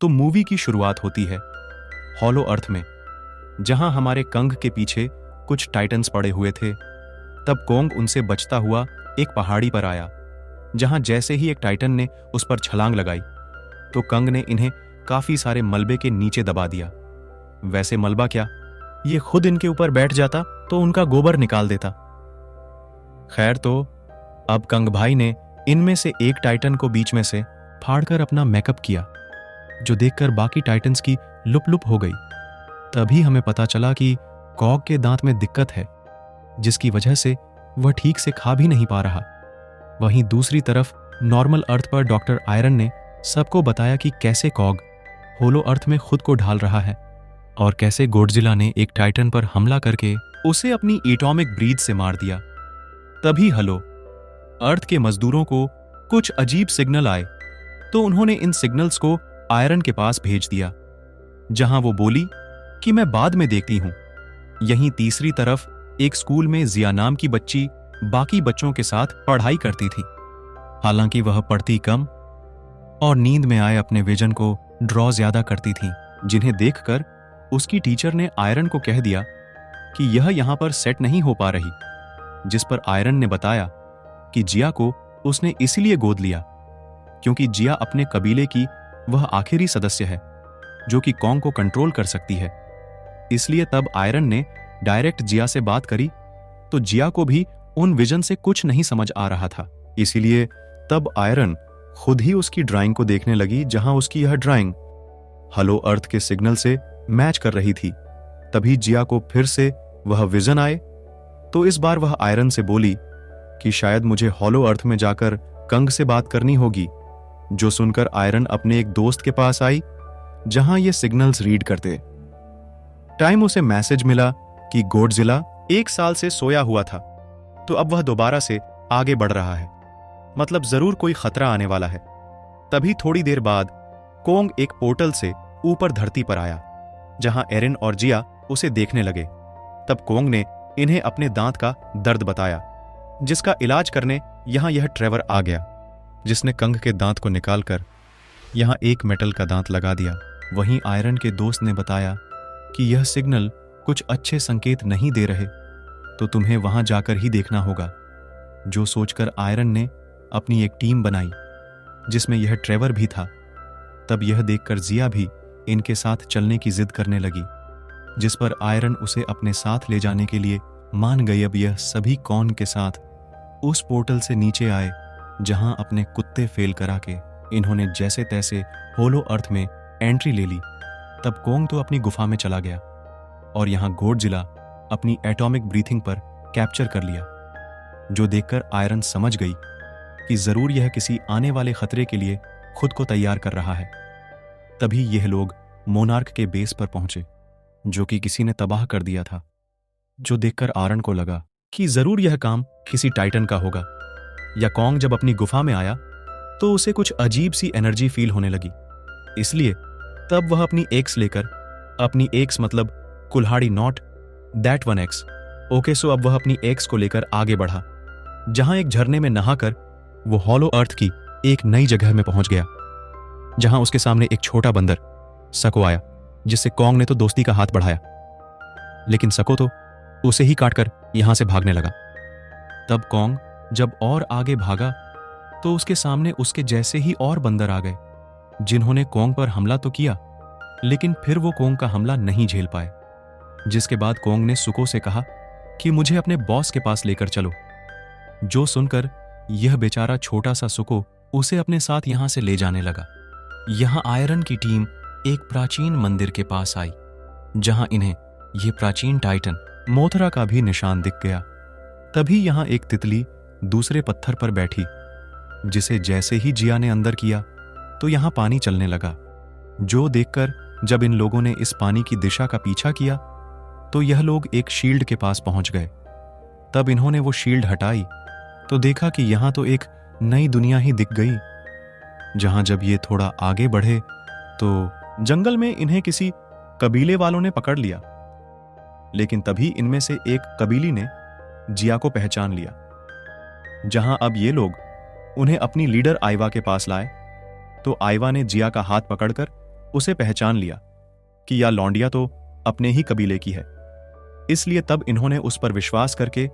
तो मूवी की शुरुआत होती है हॉलो अर्थ में, जहां हमारे कंग के पीछे कुछ टाइटन्स पड़े हुए थे। तब कोंग उनसे बचता हुआ एक पहाड़ी पर आया, जहां जैसे ही एक टाइटन ने उस पर छलांग लगाई तो कंग ने इन्हें काफी सारे मलबे के नीचे दबा दिया। वैसे मलबा क्या, ये खुद इनके ऊपर बैठ जाता तो उनका गोबर निकाल देता। खैर, तो अब कंग भाई ने इनमें से एक टाइटन को बीच में से फाड़कर अपना मेकअप किया, जो देखकर बाकी टाइटन्स की लुप लुप हो गई। तभी हमें पता चला कि कॉग के दांत में दिक्कत है, जिसकी वजह से वह ठीक से खा भी नहीं पा रहा। वहीं दूसरी तरफ नॉर्मल अर्थ पर डॉक्टर आयरन ने सबको बताया कि कैसे कॉग होलो अर्थ में खुद को ढाल रहा है और कैसे गॉडजिला ने एक टाइटन पर हमला करके उसे अपनी एटॉमिक ब्रीथ से मार दिया। तभी हलो अर्थ के मजदूरों को कुछ अजीब सिग्नल आए, तो उन्होंने इन सिग्नल्स को आयरन के पास भेज दिया, जहां वो बोली कि मैं बाद में देखती हूं। यहीं तीसरी तरफ एक स्कूल में जिया नाम की बच्ची बाकी बच्चों के साथ पढ़ाई करती थी। हालांकि वह पढ़ती कम और नींद में आए अपने विजन को ड्रॉ ज्यादा करती थी, जिन्हें देखकर उसकी टीचर ने आयरन को कह दिया कि यह यहां पर सेट नहीं हो पा रही। जिस पर आयरन ने बताया कि जिया को उसने इसीलिए गोद लिया क्योंकि जिया अपने कबीले की वह आखिरी सदस्य है जो कि कॉन्ग को कंट्रोल कर सकती है। इसलिए तब आयरन ने डायरेक्ट जिया से बात करी, तो जिया को भी उन विजन से कुछ नहीं समझ आ रहा था। इसीलिए तब आयरन खुद ही उसकी ड्राइंग को देखने लगी, जहां उसकी यह ड्राइंग हलो अर्थ के सिग्नल से मैच कर रही थी। तभी जिया को फिर से वह विजन आए, तो इस बार वह आयरन से बोली कि शायद मुझे हॉलो अर्थ में जाकर कंग से बात करनी होगी। जो सुनकर आयरन अपने एक दोस्त के पास आई, जहां ये सिग्नल्स रीड करते टाइम उसे मैसेज मिला कि गॉडजिला 1 साल से सोया हुआ था, तो अब वह दोबारा से आगे बढ़ रहा है, मतलब जरूर कोई खतरा आने वाला है। तभी थोड़ी देर बाद कोंग एक पोर्टल से ऊपर धरती पर आया, जहां एरिन और जिया उसे देखने लगे। तब कोंग ने इन्हें अपने दांत का दर्द बताया, जिसका इलाज करने यहां यह ट्रेवर आ गया, जिसने कंग के दांत को निकालकर यहां एक मेटल का दांत लगा दिया। वहीं आयरन के दोस्त ने बताया कि यह सिग्नल कुछ अच्छे संकेत नहीं दे रहे, तो तुम्हें वहां जाकर ही देखना होगा। जो सोचकर आयरन ने अपनी एक टीम बनाई, जिसमें यह ट्रेवर भी था। तब यह देखकर जिया भी इनके साथ चलने की जिद करने लगी, जिस पर आयरन उसे अपने साथ ले जाने के लिए मान गई। अब यह सभी कॉन्ग के साथ उस पोर्टल से नीचे आए, जहां अपने कुत्ते फेल करा के इन्होंने जैसे तैसे होलो अर्थ में एंट्री ले ली। तब कोंग तो अपनी गुफा में चला गया और यहां गॉडजिला अपनी एटॉमिक ब्रीथिंग पर कैप्चर कर लिया, जो देखकर आयरन समझ गई कि जरूर यह किसी आने वाले खतरे के लिए खुद को तैयार कर रहा है। तभी यह लोग मोनार्क के बेस पर पहुंचे, जो कि किसी ने तबाह कर दिया था, जो देखकर आयरन को लगा कि जरूर यह काम किसी टाइटन का होगा। या कॉन्ग जब अपनी गुफा में आया तो उसे कुछ अजीब सी एनर्जी फील होने लगी, इसलिए तब वह अपनी एक्स लेकर, अपनी एक्स मतलब कुल्हाड़ी not that one x, okay so अब वह अपनी एक्स को लेकर आगे बढ़ा, जहां एक झरने में नहाकर वो हॉलो अर्थ की एक नई जगह में पहुंच गया, जहां उसके सामने एक छोटा बंदर सको आया, जिससे कॉन्ग ने तो दोस्ती का हाथ बढ़ाया, लेकिन सको तो उसे ही काटकर यहां से भागने लगा। तब कॉन्ग जब और आगे भागा तो उसके सामने उसके जैसे ही और बंदर आ गए, जिन्होंने कॉन्ग पर हमला तो किया, लेकिन फिर वो कॉन्ग का हमला नहीं झेल पाए। जिसके बाद कॉन्ग ने सुको से कहा कि मुझे अपने बॉस के पास लेकर चलो। जो सुनकर यह बेचारा छोटा सा सुको उसे अपने साथ यहां से ले जाने लगा। यहां आयरन की टीम एक प्राचीन मंदिर के पास आई, जहां इन्हें यह प्राचीन टाइटन मोथरा का भी निशान दिख गया। तभी यहां एक तितली दूसरे पत्थर पर बैठी, जिसे जैसे ही जिया ने अंदर किया तो यहां पानी चलने लगा। जो देखकर जब इन लोगों ने इस पानी की दिशा का पीछा किया तो यह लोग एक शील्ड के पास पहुंच गए। तब इन्होंने वो शील्ड हटाई तो देखा कि यहां तो एक नई दुनिया ही दिख गई। जहां जब ये थोड़ा आगे बढ़े तो जंगल में इन्हें किसी कबीले वालों ने पकड़ लिया, लेकिन तभी इनमें से एक कबीली ने जिया को पहचान लिया। जहां अब ये लोग उन्हें अपनी लीडर आइवा के पास लाए, तो आइवा ने जिया का हाथ पकड़कर उसे पहचान लिया कि यह लौंडिया तो अपने ही कबीले की है। इसलिए तब इन्होंने उस पर विश्वास करके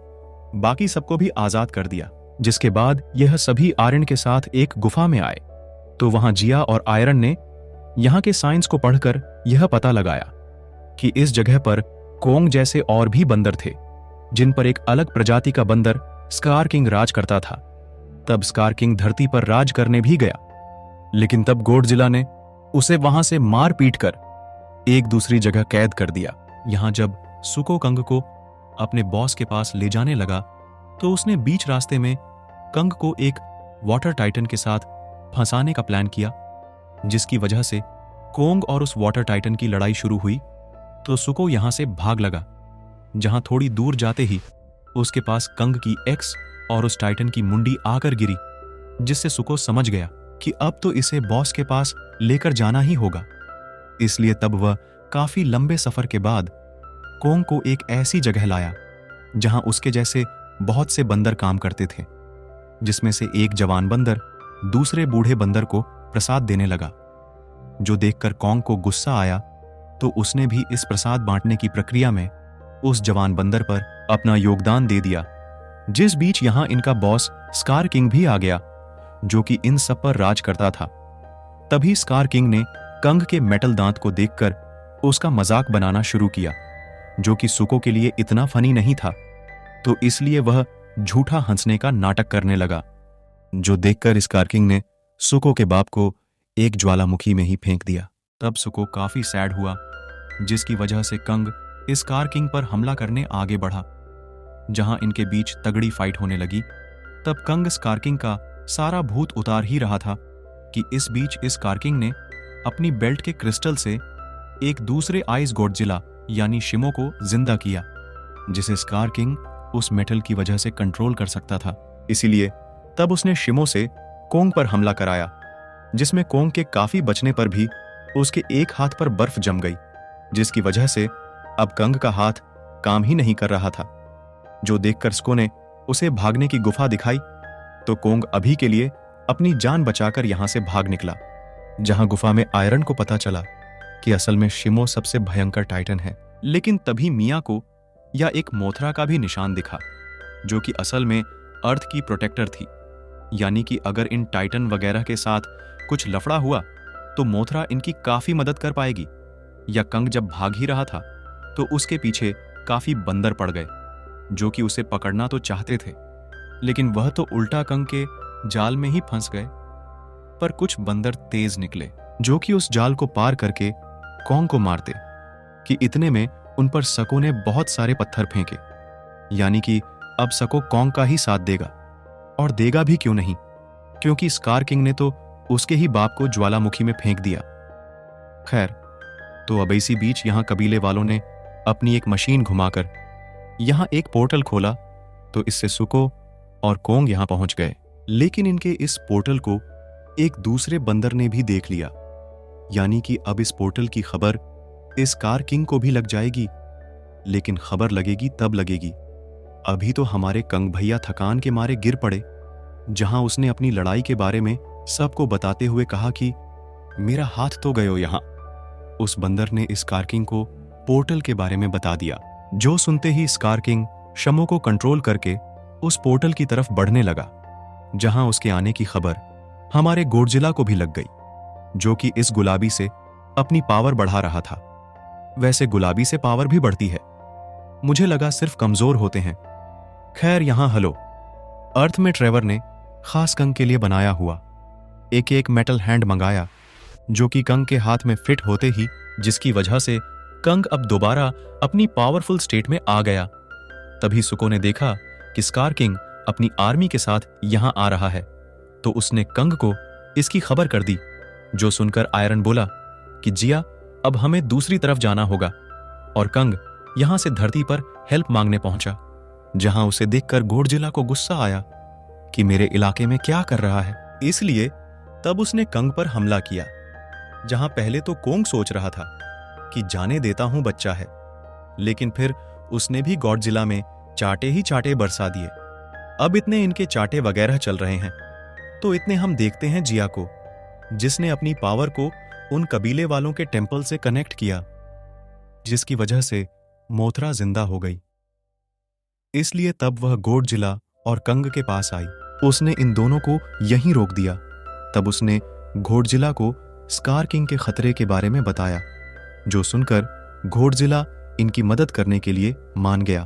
बाकी सबको भी आजाद कर दिया। जिसके बाद यह सभी आर्यन के साथ एक गुफा में आए तो वहां जिया और आयरन ने यहां के साइंस को पढ़कर यह पता लगाया कि इस जगह पर कोंग जैसे और भी बंदर थे, जिन पर एक अलग प्रजाति का बंदर स्कार किंग राज करता था। तब स्कार किंग धरती पर राज करने भी गया, लेकिन तब गोडजिला ने उसे वहां से मार पीट कर एक दूसरी जगह कैद कर दिया। यहां जब सुको कंग को अपने बॉस के पास ले जाने लगा तो उसने बीच रास्ते में कंग को एक वाटर टाइटन के साथ फंसाने का प्लान किया, जिसकी वजह से कोंग और उस वाटर टाइटन की लड़ाई शुरू हुई। तो सुको यहां से भाग लगा, जहां थोड़ी दूर जाते ही उसके पास कंग की एक्स और उस टाइटन की मुंडी आकर गिरी, जिससे सुको समझ गया कि अब तो इसे बॉस के पास लेकर जाना ही होगा। इसलिए तब वह काफी लंबे सफर के बाद कोंग को एक ऐसी जगह लाया जहां उसके जैसे बहुत से बंदर काम करते थे, जिसमें से एक जवान बंदर दूसरे बूढ़े बंदर को प्रसाद देने लगा। जो देखकर कोंग को गुस्सा आया तो उसने भी इस प्रसाद बांटने की प्रक्रिया में उस जवान बंदर पर अपना योगदान दे दिया। जिस बीच यहां इनका बॉस स्कार किंग भी आ गया, जो कि इन सब पर राज करता था। तभी स्कार किंग ने कंग के मेटल दांत को देखकर उसका मजाक बनाना शुरू किया, जो कि सुको के लिए इतना फनी नहीं था, तो इसलिए वह झूठा हंसने का नाटक करने लगा, जो देखकर स्कार किंग ने सुको के बाप को एक ज्वालामुखी में ही फेंक दिया। तब सुको काफी सैड हुआ, जिसकी वजह से कंग स्कार किंग पर हमला करने आगे बढ़ा। जहां इनके बीच तगड़ी फाइट होने लगी, तब कंग स्कार किंग का सारा भूत उतार ही रहा था कि इस बीच स्कार किंग ने अपनी बेल्ट के क्रिस्टल से एक दूसरे आइस गोडजिला यानी शिमो को जिंदा किया, जिसे स्कार किंग उस मेटल की वजह से कंट्रोल कर सकता था। इसीलिए तब उसने शिमो से कोंग पर हमला कराया, जिसमें कोंग के काफी बचने पर भी उसके एक हाथ पर बर्फ जम गई, जिसकी वजह से अब कंग का हाथ काम ही नहीं कर रहा था। जो देखकर स्को ने उसे भागने की गुफा दिखाई तो कोंग अभी के लिए अपनी जान बचाकर यहां से भाग निकला। जहां गुफा में आयरन को पता चला कि असल में शिमो सबसे भयंकर टाइटन है, लेकिन तभी मिया को या एक मोथरा का भी निशान दिखा, जो कि असल में अर्थ की प्रोटेक्टर थी। यानी कि अगर इन टाइटन वगैरह के साथ कुछ लफड़ा हुआ तो मोथरा इनकी काफी मदद कर पाएगी। या कंग जब भाग ही रहा था तो उसके पीछे काफी बंदर पड़ गए, जो कि उसे पकड़ना तो चाहते थे, लेकिन वह तो उल्टा कंग के जाल में ही फंस गए। पर कुछ बंदर तेज निकले, जो कि उस जाल को पार करके कोंग को मारते, कि इतने में उन पर सको ने बहुत सारे पत्थर फेंके। यानी कि अब सको कोंग का ही साथ देगा, और देगा भी क्यों नहीं, क्योंकि स्कार किंग ने तो उसके ही बाप को ज्वालामुखी में फेंक दिया। खैर, तो अब इसी बीच यहां कबीले वालों ने अपनी एक मशीन घुमाकर यहां एक पोर्टल खोला, तो इससे सुको और कोंग यहां पहुंच गए। लेकिन इनके इस पोर्टल को एक दूसरे बंदर ने भी देख लिया। यानी कि अब इस पोर्टल की खबर स्कार किंग को भी लग जाएगी, लेकिन खबर लगेगी तब लगेगी। अभी तो हमारे कंग भैया थकान के मारे गिर पड़े, जहां उसने अपनी लड़ाई के बारे में सबको बताते हुए कहा कि मेरा हाथ तो गयो यहां। उस बंदर ने स्कार किंग को पोर्टल के बारे में बता दिया, जो सुनते ही स्कार किंग शमो को कंट्रोल करके उस पोर्टल की तरफ बढ़ने लगा, जहां उसके आने की खबर हमारे गोडजिला को भी लग गई, जो कि इस गुलाबी से अपनी पावर बढ़ा रहा था। वैसे गुलाबी से पावर भी बढ़ती है, मुझे लगा सिर्फ कमजोर होते हैं। खैर, यहां हलो अर्थ में ट्रेवर ने खास कंग के लिए बनाया हुआ एक मेटल हैंड मंगाया, जो कि कंग के हाथ में फिट होते ही, जिसकी वजह से कंग अब दोबारा अपनी पावरफुल स्टेट में आ गया। तभी सुको ने देखा कि स्कार किंग अपनी आर्मी के साथ यहां आ रहा है, तो उसने कंग को इसकी खबर कर दी, जो सुनकर आयरन बोला कि जिया, अब हमें दूसरी तरफ जाना होगा। और कंग यहां से धरती पर हेल्प मांगने पहुंचा, जहां उसे देखकर गोडजिला को गुस्सा आया कि मेरे इलाके में क्या कर रहा है। इसलिए तब उसने कंग पर हमला किया, जहां पहले तो कोंग सोच रहा था कि जाने देता हूं, बच्चा है, लेकिन फिर उसने भी गॉडजिला में चाटे ही चाटे बरसा दिए। अब इतने इनके चाटे वगैरह चल रहे हैं, तो इतने हम देखते हैं जिया को, जिसने अपनी पावर को उन कबीले वालों के टेंपल से कनेक्ट किया, जिसकी वजह से मोथरा जिंदा हो गई। इसलिए तब वह गोडजिला और कंग के पास आई। उसने इन दोनों को यहीं रोक दिया। तब उसने गोडजिला को स्कार किंग के खतरे के बारे में बताया, जो सुनकर गोडजिला इनकी मदद करने के लिए मान गया।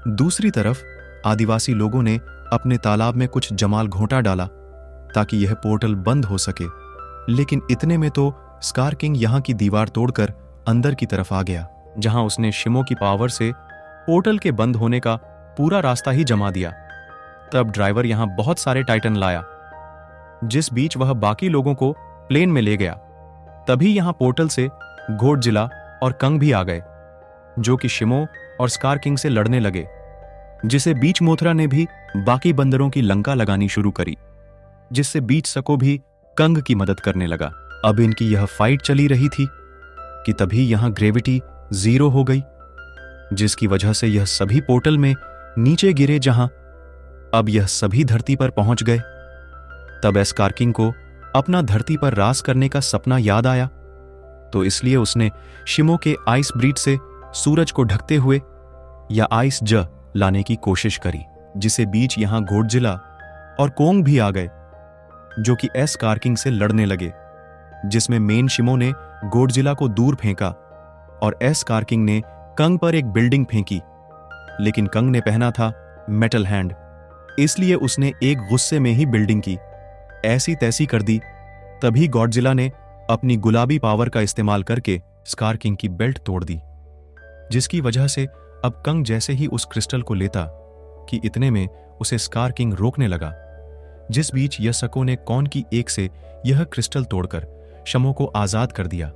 दूसरी तरफ आदिवासी लोगों ने अपने तालाब में कुछ जमाल घोंटा डाला ताकि यह पोर्टल बंद हो सके, लेकिन इतने में तो स्कार किंग यहां की दीवार तोड़कर अंदर की तरफ आ गया, जहां उसने शिमो की पावर से पोर्टल के बंद होने का पूरा रास्ता ही जमा दिया। तब ड्राइवर यहां बहुत सारे टाइटन लाया, जिस बीच वह बाकी लोगों को प्लेन में ले गया। तभी यहां पोर्टल से गोडजिला और कंग भी आ गए, जो कि शिमो और स्कार किंग से लड़ने लगे, जिसे बीच मोथरा ने भी बाकी बंदरों की लंका लगानी शुरू करी, जिससे बीच सको भी कंग की मदद करने लगा। अब इनकी यह फाइट चली रही थी कि तभी यहां ग्रेविटी 0 हो गई, जिसकी वजह से यह सभी पोर्टल में नीचे गिरे, जहां अब यह सभी धरती पर पहुंच गए। तब स्कार किंग को अपना धरती पर राज करने का सपना याद आया, तो इसलिए उसने शिमो के आइस ब्रीड से सूरज को ढकते हुए या आइस ज लाने की कोशिश करी, जिसे बीच यहां गोडजिला और कोंग भी आ गए, जो कि स्कार किंग से लड़ने लगे, जिसमें मेन शिमो ने गोडजिला को दूर फेंका और स्कार किंग ने कंग पर एक बिल्डिंग फेंकी। लेकिन कंग ने पहना था मेटल हैंड, इसलिए उसने एक गुस्से में ही बिल्डिंग की ऐसी तैसी कर दी। तभी गॉडजिला ने अपनी गुलाबी पावर का इस्तेमाल करके स्कार किंग की बेल्ट तोड़ दी, जिसकी वजह से अब कंग जैसे ही उस क्रिस्टल को लेता कि इतने में उसे स्कार किंग रोकने लगा, जिस बीच यसको ने कौन की एक से यह क्रिस्टल तोड़कर शमो को आजाद कर दिया,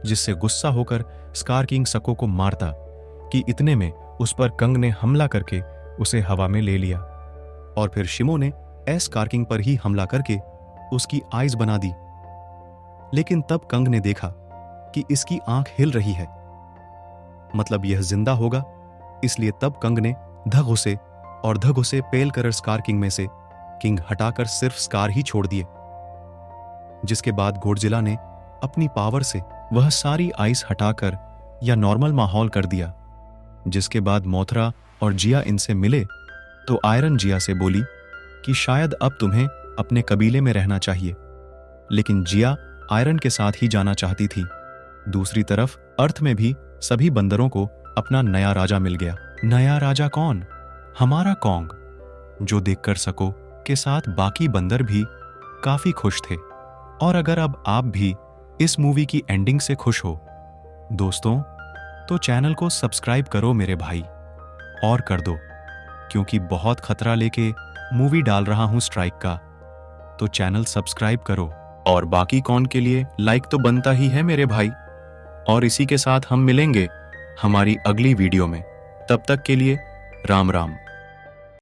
जिससे गुस्सा होकर स्कार किंग सको को मारता कि इतने में उस पर कंग ने हमला करके उसे हवा में ले लिया, और फिर शिमो ने स्कार किंग पर ही हमला करके उसकी आइज बना दी। लेकिन तब कंग ने देखा कि इसकी आंख हिल रही है, मतलब यह जिंदा होगा। इसलिए तब कंग ने धगो से पेल कर स्कार किंग में से किंग हटाकर सिर्फ स्कार ही छोड़ दिए, जिसके बाद गोडजिला ने अपनी पावर से वह सारी आइस हटाकर या नॉर्मल माहौल कर दिया। जिसके बाद मोथरा और जिया इनसे मिले तो आयरन जिया से बोली कि शायद अब तुम्हें अपने कबीले में रहना चाहिए, लेकिन जिया आयरन के साथ ही जाना चाहती थी। दूसरी तरफ अर्थ में भी सभी बंदरों को अपना नया राजा मिल गया। नया राजा कौन? हमारा कोंग, जो देखकर सको के साथ बाकी बंदर भी काफी खुश थे। और अगर अब आप भी इस मूवी की एंडिंग से खुश हो दोस्तों, तो चैनल को सब्सक्राइब करो मेरे भाई, और कर दो, क्योंकि बहुत खतरा लेके मूवी डाल रहा हूं स्ट्राइक का, तो चैनल सब्सक्राइब करो। और बाकी कौन के लिए लाइक तो बनता ही है मेरे भाई। और इसी के साथ हम मिलेंगे हमारी अगली वीडियो में। तब तक के लिए राम राम।